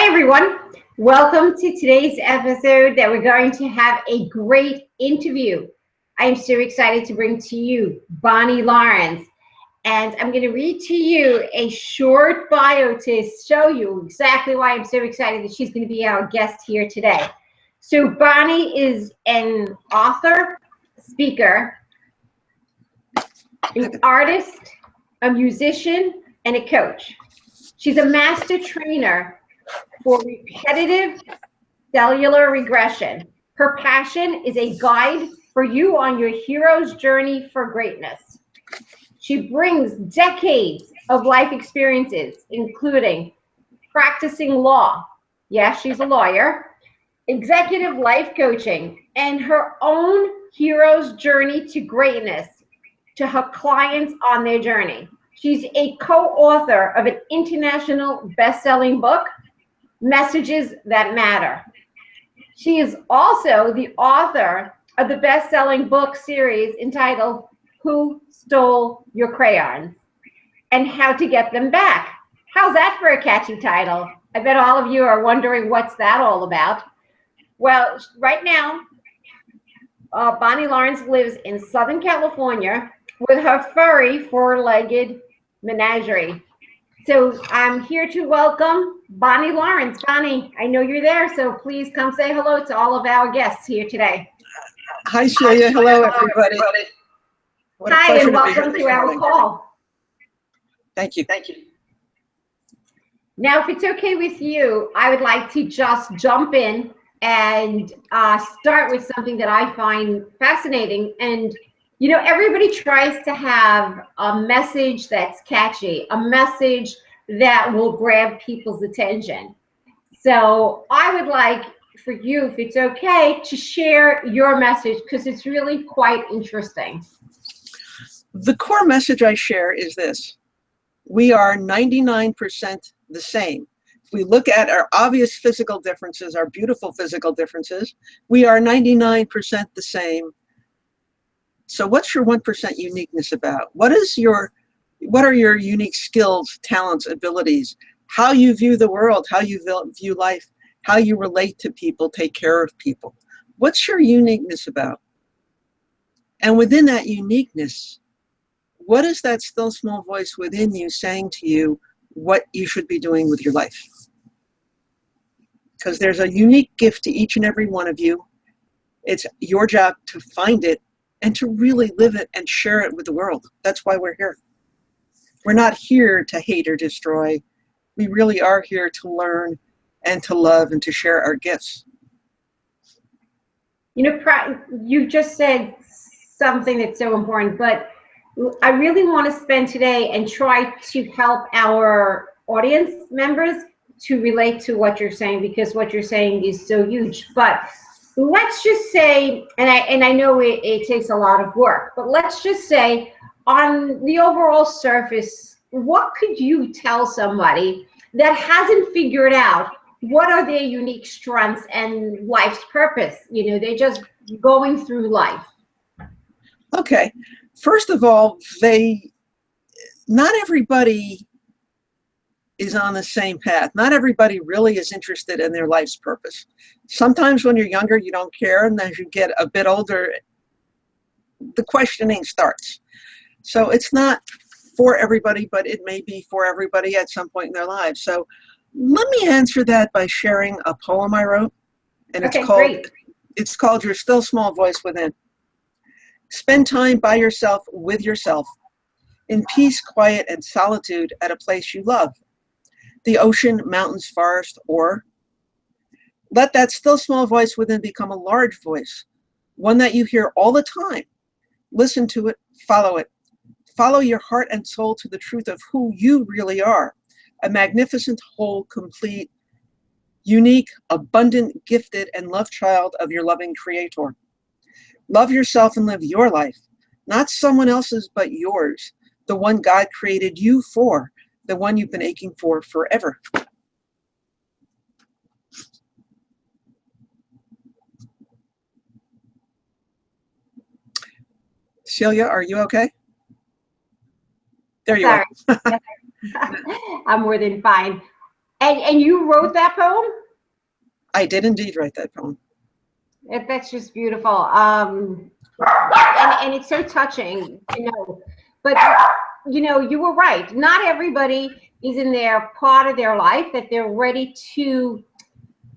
Hi, everyone. Welcome to today's episode that we're going to have a great interview. I'm so excited to bring to you Bonnie Lawrence. And I'm going to read to you a short bio to show you exactly why I'm so excited that she's going to be our guest here today. So Bonnie is an author, speaker, an artist, a musician, and a coach. She's a master trainer for repetitive cellular regression. Her passion is a guide for you on your hero's journey for greatness. She brings decades of life experiences, including practicing law. Yes, she's a lawyer, executive life coaching, and her own hero's journey to greatness to her clients on their journey. She's a co-author of an international best-selling book, Messages That Matter. She is also the author of the best-selling book series entitled Who Stole Your Crayons and How to Get Them Back. How's that for a catchy title? I bet all of you are wondering what's that all about. Well, right now, Bonnie Lawrence lives in Southern California with her furry four-legged menagerie. So I'm here to welcome Bonnie Lawrence. Bonnie, I know you're there, so please come say hello to all of our guests here today. Hi, Celia. Hello, everybody. Hi, and welcome to our call. Thank you. Now, if it's okay with you, I would like to just jump in and start with something that I find fascinating. And you know, everybody tries to have a message that's catchy, a message that will grab people's attention. So I would like for you, if it's okay, to share your message because it's really quite interesting. The core message I share is this. We are 99% the same. If we look at our obvious physical differences, our beautiful physical differences, we are 99% the same. So what's your 1% uniqueness about? What are your unique skills, talents, abilities, how you view the world, how you view life, how you relate to people, take care of people? What's your uniqueness about? And within that uniqueness, what is that still small voice within you saying to you what you should be doing with your life? Because there's a unique gift to each and every one of you. It's your job to find it and to really live it and share it with the world. That's why we're here. We're not here to hate or destroy. We really are here to learn and to love and to share our gifts. You know, you just said something that's so important, but I really want to spend today and try to help our audience members to relate to what you're saying, because what you're saying is so huge. But let's just say, and I know it takes a lot of work, but let's just say on the overall surface, what could you tell somebody that hasn't figured out what are their unique strengths and life's purpose? You know, they're just going through life. Okay. First of all, not everybody is on the same path. Not everybody really is interested in their life's purpose. Sometimes when you're younger, you don't care, and as you get a bit older, the questioning starts. So it's not for everybody, but it may be for everybody at some point in their lives. So let me answer that by sharing a poem I wrote, and it's called Your Still Small Voice Within. Spend time by yourself with yourself, in peace, quiet, and solitude at a place you love. The ocean, mountains, forest, or let that still small voice within become a large voice, one that you hear all the time. Listen to it, follow it. Follow your heart and soul to the truth of who you really are, a magnificent, whole, complete, unique, abundant, gifted, and loved child of your loving Creator. Love yourself and live your life, not someone else's, but yours, the one God created you for, the one you've been aching for forever. Celia, are you okay? There you are. I'm more than fine. And you wrote that poem? I did indeed write that poem. That's just beautiful. And it's so touching, you know. But you know, you were right. Not everybody is in their part of their life that they're ready to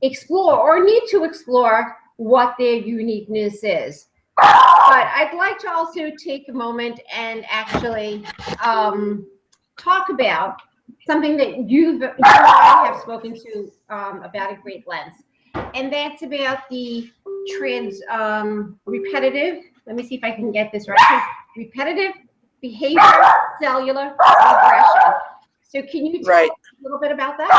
explore or need to explore what their uniqueness is. But I'd like to also take a moment and actually talk about something that you and I have spoken to about a great length, and that's about the repetitive. Let me see if I can get this right. Repetitive behavior cellular regression. So can you tell us a little bit about that?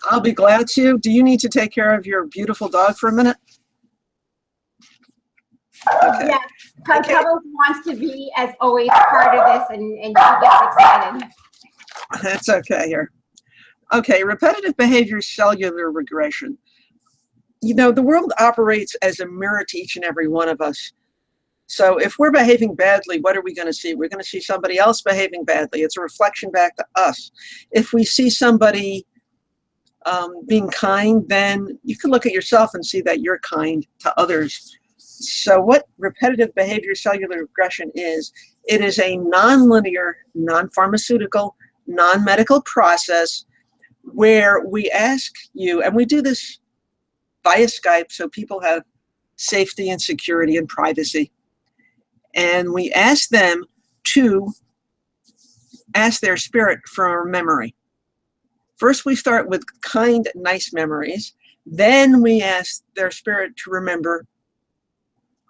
I'll be glad to. Do you need to take care of your beautiful dog for a minute? Okay. Yes, Pebbles wants to be, as always, part of this, and she gets excited. That's okay here. Okay, repetitive behavior cellular regression. You know, the world operates as a mirror to each and every one of us. So if we're behaving badly, what are we going to see? We're going to see somebody else behaving badly. It's a reflection back to us. If we see somebody being kind, then you can look at yourself and see that you're kind to others. So what repetitive behavior cellular regression is, it is a non-linear, non-pharmaceutical, non-medical process where we ask you, and we do this via Skype so people have safety and security and privacy. And we ask them to ask their spirit for memory. First, we start with kind, nice memories. Then we ask their spirit to remember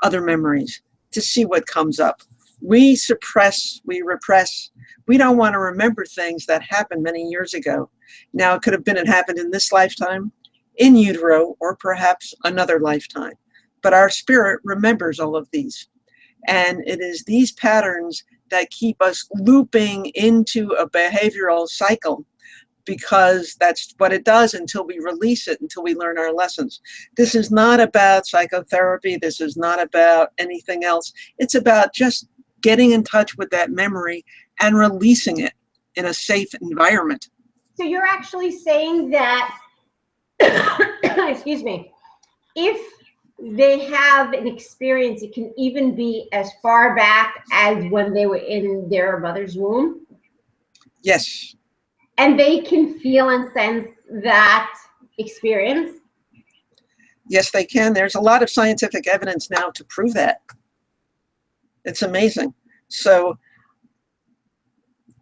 other memories, to see what comes up. We suppress, we repress. We don't want to remember things that happened many years ago. Now, it could have been it happened in this lifetime, in utero, or perhaps another lifetime. But our spirit remembers all of these. And it is these patterns that keep us looping into a behavioral cycle, because that's what it does until we release it, until we learn our lessons. This is not about psychotherapy. This is not about anything else. It's about just getting in touch with that memory and releasing it in a safe environment. So you're actually saying that, excuse me, if they have an experience, it can even be as far back as when they were in their mother's womb? Yes. And they can feel and sense that experience? Yes, they can. There's a lot of scientific evidence now to prove that. It's amazing. So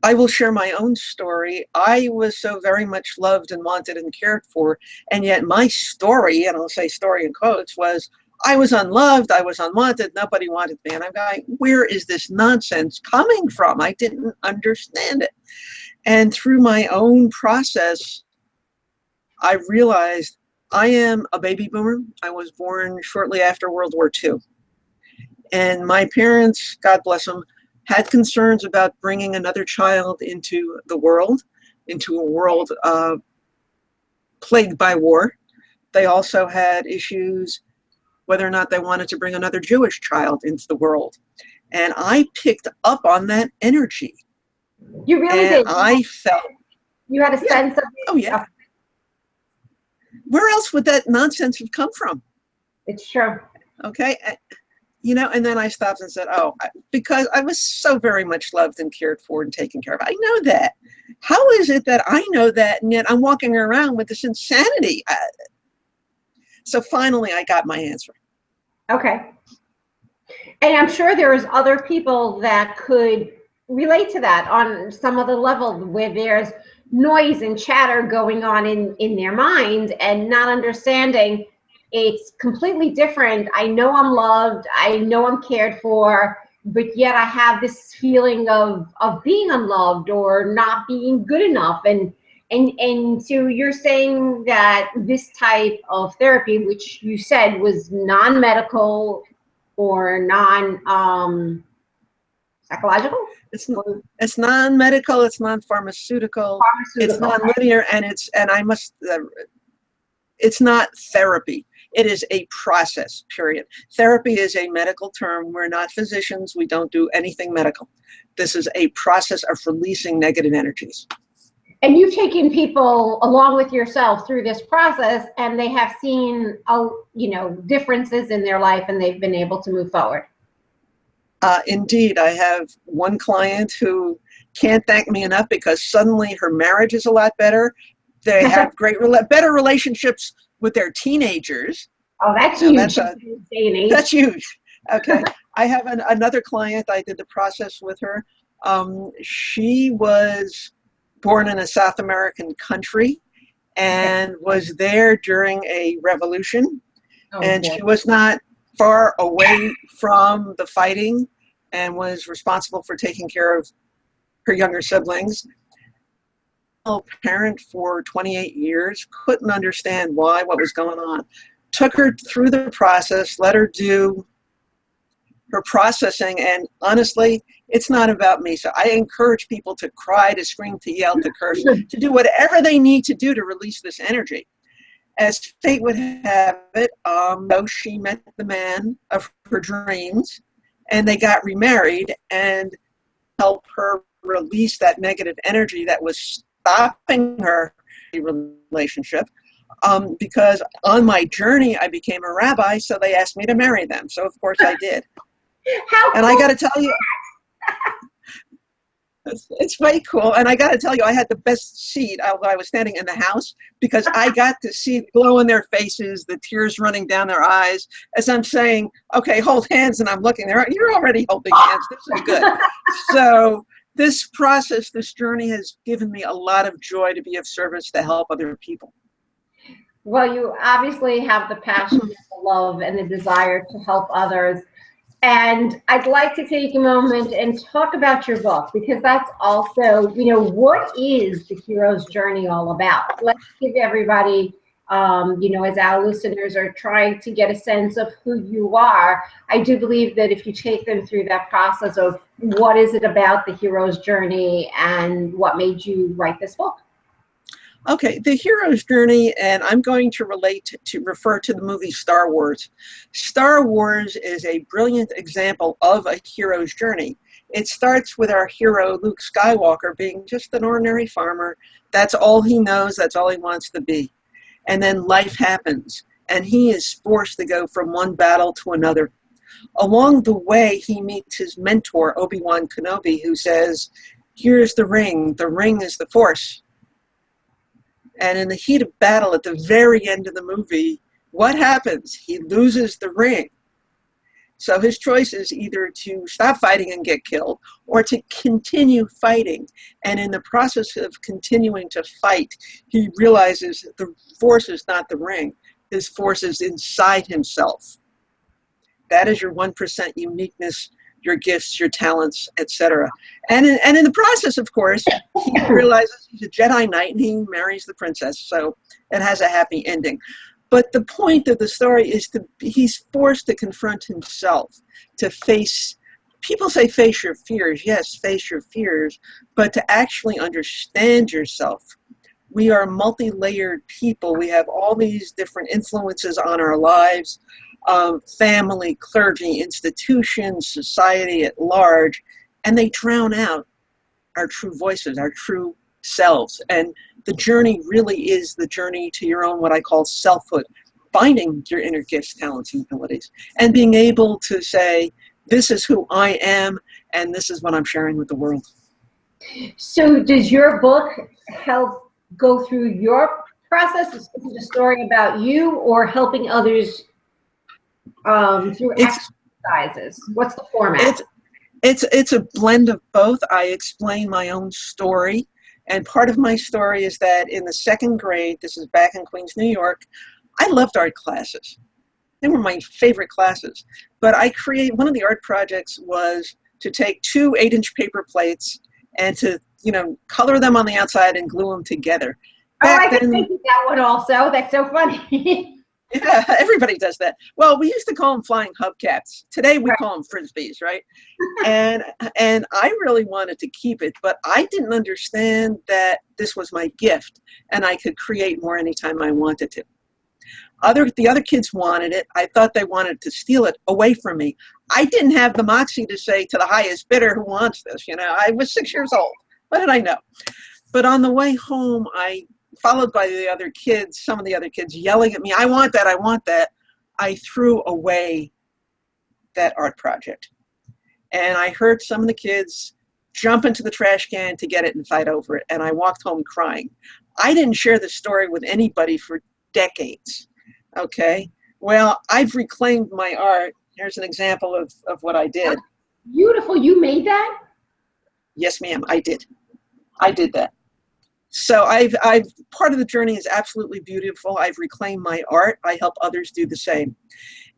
I will share my own story. I was so very much loved and wanted and cared for, and yet my story, and I'll say story in quotes, was I was unloved, I was unwanted, nobody wanted me. And I'm going, where is this nonsense coming from? I didn't understand it. And through my own process, I realized I am a baby boomer. I was born shortly after World War II. And my parents, God bless them, had concerns about bringing another child into the world, into a world plagued by war. They also had issues whether or not they wanted to bring another Jewish child into the world. And I picked up on that energy. You really did. I felt. You had a sense of. Oh, yeah. Where else would that nonsense have come from? It's true. Okay. You know, and then I stopped and said, oh, because I was so very much loved and cared for and taken care of. I know that. How is it that I know that, and yet I'm walking around with this insanity? So finally, I got my answer. Okay. And I'm sure there is other people that could relate to that on some other level, where there's noise and chatter going on in their mind and not understanding it's completely different. I know I'm loved, I know I'm cared for, but yet I have this feeling of being unloved or not being good enough. And so you're saying that this type of therapy, which you said was non-medical or non-psychological? It's non-medical, it's non-pharmaceutical, it's non-linear, and it's not therapy. It is a process, period. Therapy is a medical term. We're not physicians. We don't do anything medical. This is a process of releasing negative energies. And you've taken people along with yourself through this process, and they have seen, differences in their life, and they've been able to move forward. Indeed, I have one client who can't thank me enough because suddenly her marriage is a lot better. They have better relationships with their teenagers. Oh, that's Now, huge. That's huge. Okay. I have another client. I did the process with her. She was born in a South American country and was there during a revolution. And she was not far away from the fighting and was responsible for taking care of her younger siblings. A parent for 28 years, couldn't understand what was going on. Took her through the process, let her do her processing, and honestly, it's not about me. So I encourage people to cry, to scream, to yell, to curse, to do whatever they need to do to release this energy. As fate would have it, she met the man of her dreams, and they got remarried and helped her release that negative energy that was stopping her relationship. Because on my journey, I became a rabbi, so they asked me to marry them. So of course I did. And I got to tell you, it's very cool. And I got to tell you, I had the best seat. I was standing in the house because I got to see the glow in their faces, the tears running down their eyes as I'm saying, okay, hold hands. And I'm looking there. You're already holding hands. This is good. So this process, this journey has given me a lot of joy to be of service to help other people. Well, you obviously have the passion, the love, and the desire to help others. And I'd like to take a moment and talk about your book, because that's also, what is the hero's journey all about? Let's give everybody, as our listeners are trying to get a sense of who you are, I do believe that if you take them through that process of what is it about the hero's journey and what made you write this book. Okay, the hero's journey, and I'm going to refer to the movie Star Wars. Star Wars is a brilliant example of a hero's journey. It starts with our hero, Luke Skywalker, being just an ordinary farmer. That's all he knows, that's all he wants to be. And then life happens, and he is forced to go from one battle to another. Along the way, he meets his mentor, Obi-Wan Kenobi, who says, here's the ring is the Force. And in the heat of battle at the very end of the movie, what happens? He loses the ring. So his choice is either to stop fighting and get killed or to continue fighting. And in the process of continuing to fight, he realizes the Force is not the ring. His Force is inside himself. That is your 1% uniqueness, your gifts, your talents, etc. And in the process, of course, he realizes he's a Jedi Knight and he marries the princess. So it has a happy ending. But the point of the story is he's forced to confront himself, to face, people say face your fears. Yes, face your fears, but to actually understand yourself. We are multi-layered people. We have all these different influences on our lives. Family, clergy, institutions, society at large, and they drown out our true voices, our true selves. And the journey really is the journey to your own, what I call selfhood, finding your inner gifts, talents, and abilities, and being able to say, this is who I am, and this is what I'm sharing with the world. So does your book help go through your process? Is it a story about you or helping others through exercises? What's the format? It's a blend of both. I explain my own story, and part of my story is that in the second grade, this is back in Queens, New York, I loved art classes. They were my favorite classes. But one of the art projects was to take 2 8-inch paper plates and to, color them on the outside and glue them together. I can think of that one also. That's so funny. Yeah, everybody does that. Well, we used to call them flying hubcaps. Today we call them frisbees, right? and I really wanted to keep it, but I didn't understand that this was my gift and I could create more anytime I wanted to. The other kids wanted it. I thought they wanted to steal it away from me. I didn't have the moxie to say to the highest bidder, who wants this? I was 6 years old. What did I know? But on the way home, followed by the other kids, some of the other kids yelling at me, I want that, I want that. I threw away that art project. And I heard some of the kids jump into the trash can to get it and fight over it. And I walked home crying. I didn't share the story with anybody for decades. Okay. Well, I've reclaimed my art. Here's an example of what I did. Beautiful. You made that? Yes, ma'am, I did. I did that. So I've part of the journey is absolutely beautiful. I've reclaimed my art. I help others do the same.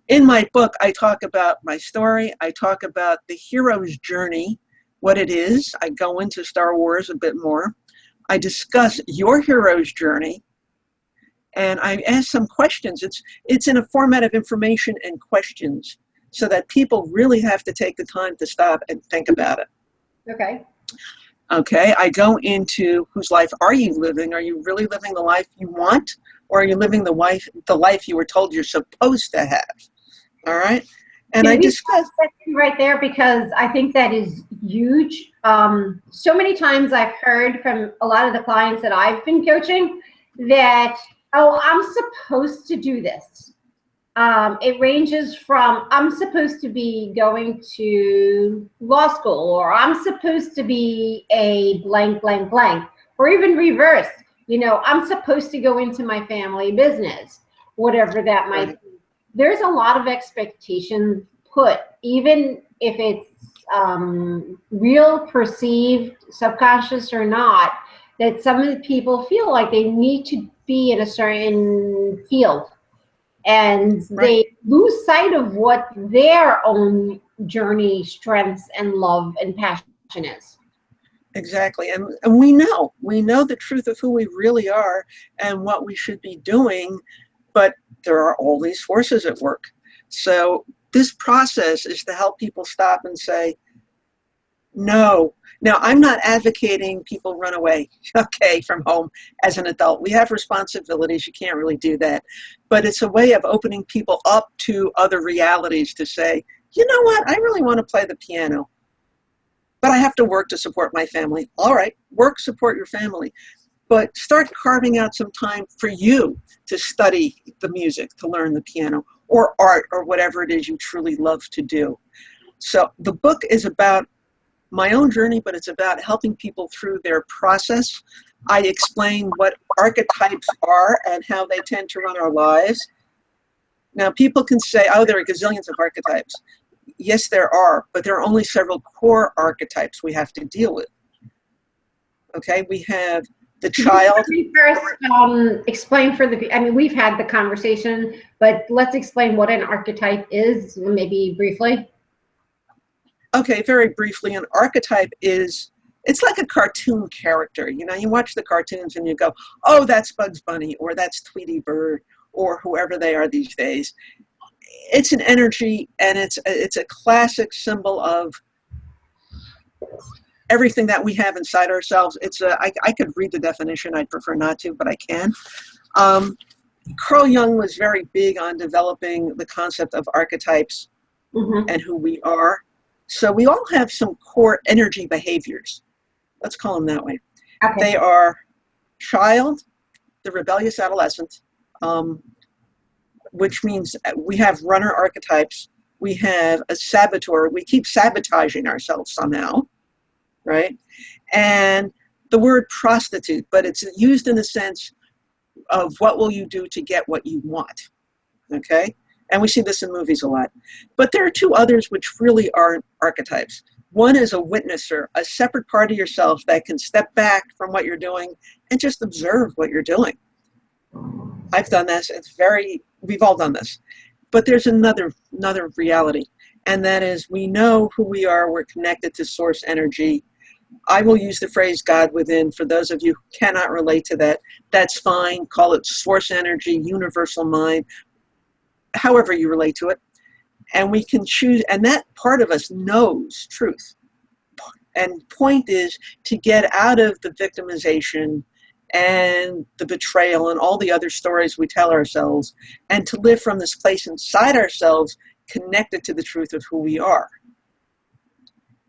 In my book, I talk about my story. I talk about the hero's journey, what it is. I go into Star Wars a bit more. I discuss your hero's journey, and I ask some questions. It's in a format of information and questions so that people really have to take the time to stop and think about it. Okay. Okay, I go into whose life are you living? Are you really living the life you want? Or are you living the life you were told you're supposed to have? All right? And I discuss right there, because I think that is huge. So many times I've heard from a lot of the clients that I've been coaching that, oh, I'm supposed to do this. It ranges from, I'm supposed to be going to law school, or I'm supposed to be a blank, blank, blank, or even reversed. You know, I'm supposed to go into my family business, whatever that might be. There's a lot of expectations put, even if it's real, perceived, subconscious or not, that some of the people feel like they need to be in a certain field. And they lose sight of what their own journey, strengths, and love and passion is. Exactly. And we know the truth of who we really are and what we should be doing, but there are all these forces at work. So this process is to help people stop and say, no. Now, I'm not advocating people run away, okay, from home as an adult. We have responsibilities. You can't really do that. But it's a way of opening people up to other realities to say, you know what, I really want to play the piano, but I have to work to support my family. All right, work, support your family. But start carving out some time for you to study the music, to learn the piano, or art, or whatever it is you truly love to do. So the book is about my own journey, but it's about helping people through their process. I explain what archetypes are and how they tend to run our lives. Now, people can say, oh, there are gazillions of archetypes. Yes, there are, but there are only several core archetypes we have to deal with. Okay, we have the child. First, explain for the, I mean, we've had the conversation, but let's explain what an archetype is, maybe briefly. Okay, very briefly, an archetype is, it's like a cartoon character. You know, you watch the cartoons and you go, oh, that's Bugs Bunny, or that's Tweety Bird, or whoever they are these days. It's an energy, and it's a classic symbol of everything that we have inside ourselves. I could read the definition. I'd prefer not to, but I can. Carl Jung was very big on developing the concept of archetypes and who we are. So we all have some core energy behaviors. Let's call them that way. Okay. They are child, the rebellious adolescent, which means we have runner archetypes. We have a saboteur. We keep sabotaging ourselves somehow, right? And the word prostitute, but it's used in the sense of what will you do to get what you want, okay? And we see this in movies a lot. But there are two others which really aren't archetypes. One is a witnesser, a separate part of yourself that can step back from what you're doing and just observe what you're doing. I've done this. We've all done this. But there's another reality, and that is we know who we are. We're connected to source energy. I will use the phrase God within. For those of you who cannot relate to that, that's fine. Call it source energy, universal mind, however you relate to it. And we can choose, and that part of us knows truth. And point is to get out of the victimization and the betrayal and all the other stories we tell ourselves, and to live from this place inside ourselves, connected to the truth of who we are.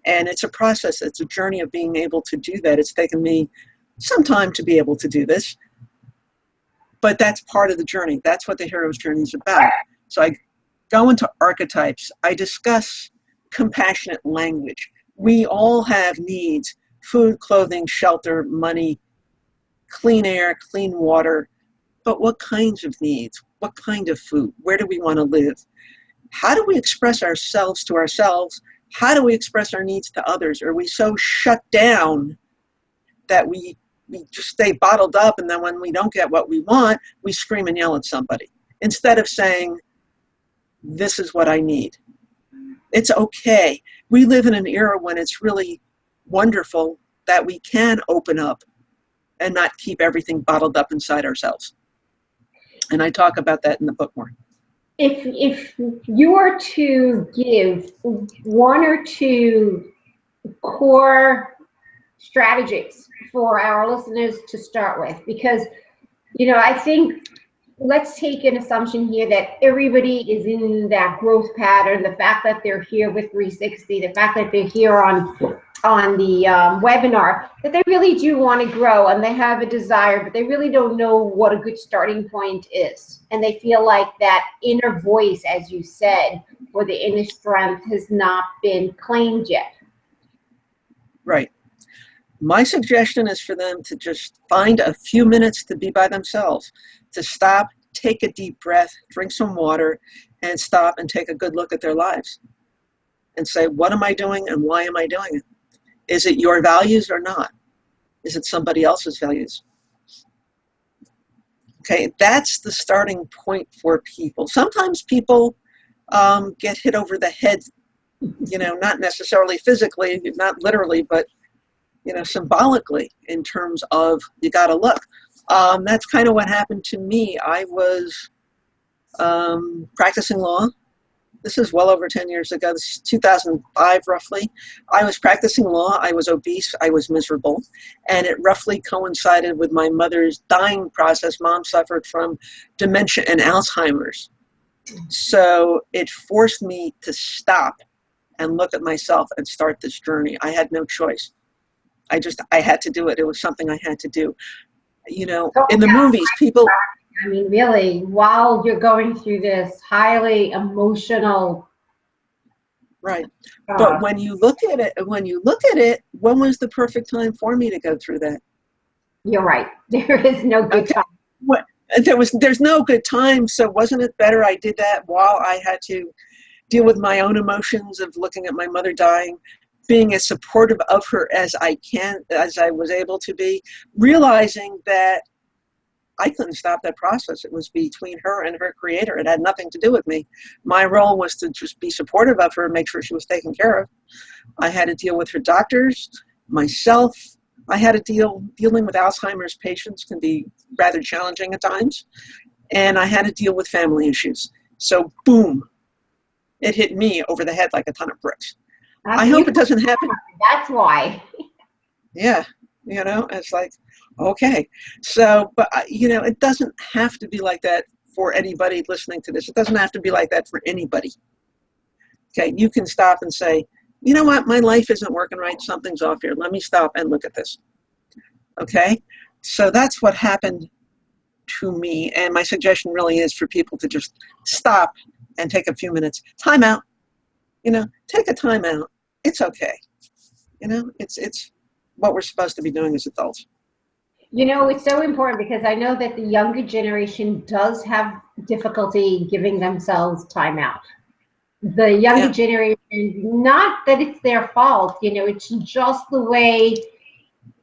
And it's a process. It's a journey of being able to do that. It's taken me some time to be able to do this, but that's part of the journey. That's what the hero's journey is about. So I go into archetypes. I discuss compassionate language. We all have needs: food, clothing, shelter, money, clean air, clean water. But what kinds of needs? What kind of food? Where do we want to live? How do we express ourselves to ourselves? How do we express our needs to others? Are we so shut down that we just stay bottled up, and then when we don't get what we want, we scream and yell at somebody instead of saying, this is what I need? It's okay. We live in an era when it's really wonderful that we can open up and not keep everything bottled up inside ourselves. And I talk about that in the book more. If you were to give one or two core strategies for our listeners to start with, because, I think, let's take an assumption here that everybody is in that growth pattern. The fact that they're here with 360, the fact that they're here on the webinar, that they really do want to grow and they have a desire, but they really don't know what a good starting point is. And they feel like that inner voice, as you said, or the inner strength has not been claimed yet. Right. My suggestion is for them to just find a few minutes to be by themselves, to stop, take a deep breath, drink some water, and stop and take a good look at their lives and say, what am I doing and why am I doing it? Is it your values or not? Is it somebody else's values? Okay, that's the starting point for people. Sometimes people get hit over the head, not necessarily physically, not literally, but symbolically, in terms of you got to look. That's kind of what happened to me. I was practicing law. This is well over 10 years ago. This is 2005, roughly. I was practicing law. I was obese. I was miserable. And it roughly coincided with my mother's dying process. Mom suffered from dementia and Alzheimer's. So it forced me to stop and look at myself and start this journey. I had no choice. I had to do it. It was something I had to do. In the movies, people... I mean, really, while you're going through this highly emotional... Right. But when you look at it, when was the perfect time for me to go through that? You're right. There is no good time. There's no good time. So wasn't it better I did that while I had to deal with my own emotions of looking at my mother dying, being as supportive of her as I was able to be, realizing that I couldn't stop that process. It was between her and her creator. It had nothing to do with me. My role was to just be supportive of her and make sure she was taken care of. I had to deal with her doctors, myself. I had to dealing with Alzheimer's patients can be rather challenging at times. And I had to deal with family issues. So boom, it hit me over the head like a ton of bricks. I hope it doesn't happen. That's why. Yeah. It's like, okay. So, but it doesn't have to be like that for anybody listening to this. It doesn't have to be like that for anybody. Okay. You can stop and say, you know what? My life isn't working right. Something's off here. Let me stop and look at this. Okay. So that's what happened to me. And my suggestion really is for people to just stop and take a few minutes. Time out. Take a time out. It's okay. It's what we're supposed to be doing as adults. It's so important because I know that the younger generation does have difficulty giving themselves time out. The younger generation, not that it's their fault, it's just the way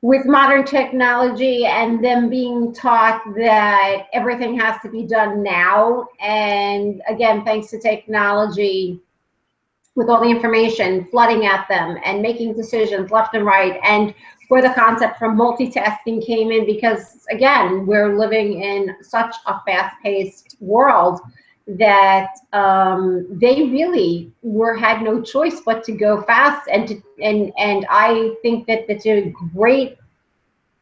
with modern technology and them being taught that everything has to be done now. And again, thanks to technology, with all the information flooding at them and making decisions left and right, and where the concept from multitasking came in, because again, we're living in such a fast-paced world that they really had no choice but to go fast. And I think that that's a great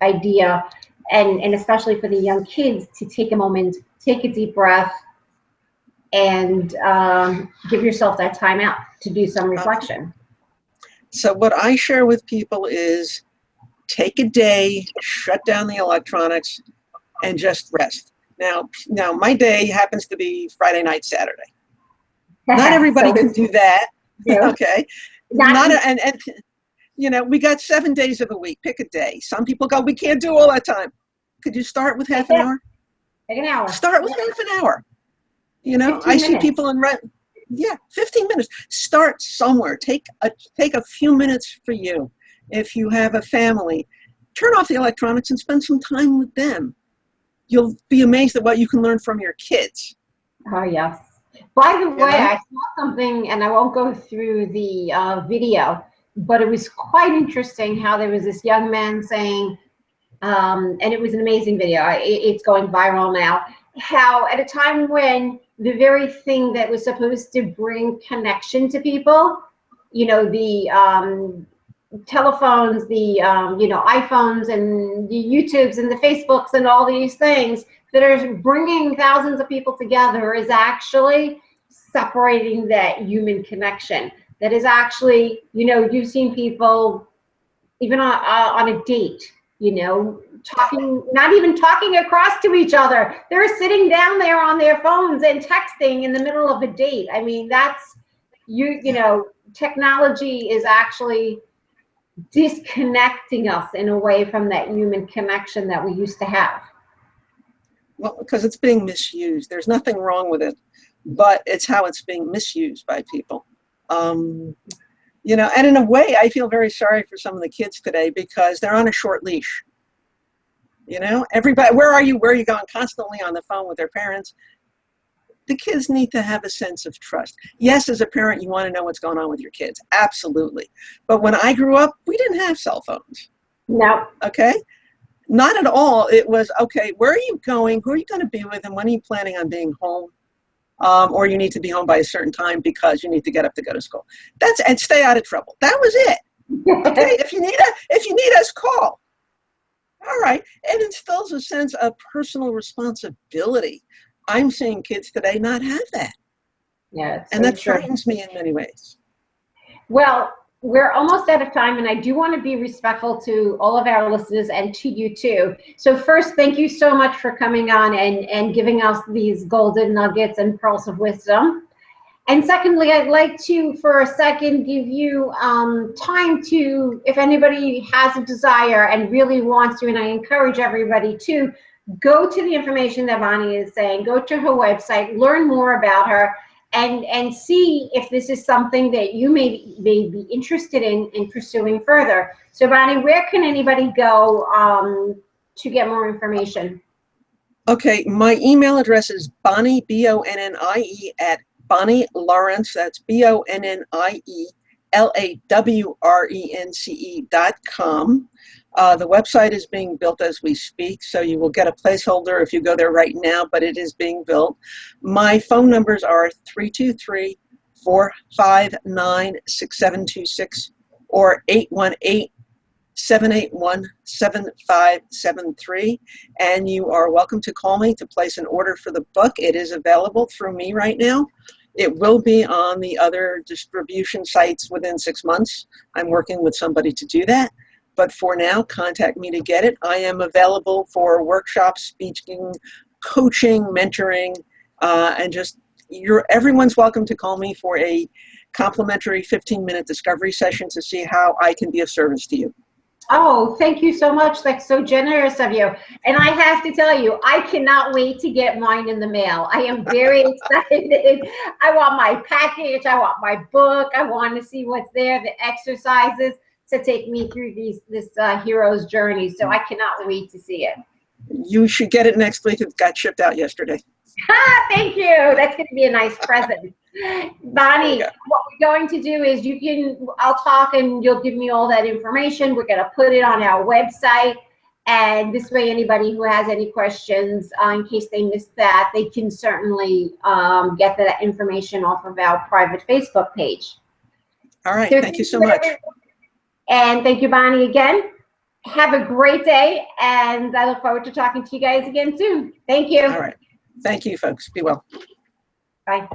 idea, and especially for the young kids, to take a moment, take a deep breath, and give yourself that time out to do some reflection. So what I share with people is take a day, shut down the electronics, and just rest. Now my day happens to be Friday night, Saturday. Not everybody can do that. Yeah. Okay. And you know, we got 7 days of a week. Pick a day. Some people go, we can't do all that time. Could you start with half an hour? Take an hour. Start with half an hour. You know, 15 I see minutes. people in rent. Yeah, 15 minutes. Start somewhere. Take a few minutes for you. If you have a family, turn off the electronics and spend some time with them. You'll be amazed at what you can learn from your kids. Oh, yes. By the way, know? I saw something, and I won't go through the video, but it was quite interesting how there was this young man saying, and it was an amazing video. It's going viral now. How at a time when the very thing that was supposed to bring connection to people, you know, the telephones, the you know, iPhones and the YouTubes and the Facebooks and all these things that are bringing thousands of people together is actually separating that human connection. That is actually, you know, you've seen people even on a date, you know, talking, not even talking across to each other. They're sitting down there on their phones and texting in the middle of a date. I mean, that's, you know, technology is actually disconnecting us in a way from that human connection that we used to have. Well, because it's being misused. There's nothing wrong with it, but it's how it's being misused by people. You know, and in a way, I feel very sorry for some of the kids today because they're on a short leash. You know, everybody, where are you? Where are you going? Constantly on the phone with their parents. The kids need to have a sense of trust. Yes, as a parent, you want to know what's going on with your kids. Absolutely. But when I grew up, we didn't have cell phones. No. Okay? Not at all. It was, okay, where are you going? Who are you going to be with? And when are you planning on being home? Or you need to be home by a certain time because you need to get up to go to school. And stay out of trouble. That was it. Okay? If you need us, call. All right. It instills a sense of personal responsibility. I'm seeing kids today not have that. Yeah, and that frightens me in many ways. Well, we're almost out of time, and I do want to be respectful to all of our listeners and to you too. So first, thank you so much for coming on and giving us these golden nuggets and pearls of wisdom. And secondly, I'd like to, for a second, give you time to, if anybody has a desire and really wants to, and I encourage everybody to, go to the information that Bonnie is saying, go to her website, learn more about her, and see if this is something that you may be interested in pursuing further. So Bonnie, where can anybody go to get more information? Okay, my email address is Bonnie, B-O-N-N-I-E, at Bonnie Lawrence, that's BONNIE-LAWRENCE.com. The website is being built as we speak, so you will get a placeholder if you go there right now, but it is being built. My phone numbers are 323-459-6726 or 818-781-7573, and you are welcome to call me to place an order for the book. It is available through me right now. It will be on the other distribution sites within 6 months. I'm working with somebody to do that. But for now, contact me to get it. I am available for workshops, speaking, coaching, mentoring, and just everyone's welcome to call me for a complimentary 15-minute discovery session to see how I can be of service to you. Oh, thank you so much. That's so generous of you. And I have to tell you, I cannot wait to get mine in the mail. I am very excited. I want my package. I want my book. I want to see what's there, the exercises to take me through this hero's journey. So I cannot wait to see it. You should get it next week. It got shipped out yesterday. Thank you. That's going to be a nice present. Bonnie, what we're going to do is I'll talk and you'll give me all that information. We're going to put it on our website. And this way, anybody who has any questions, in case they missed that, they can certainly get that information off of our private Facebook page. All right. So thank you so much. And thank you, Bonnie, again. Have a great day. And I look forward to talking to you guys again soon. Thank you. All right. Thank you, folks. Be well. Bye.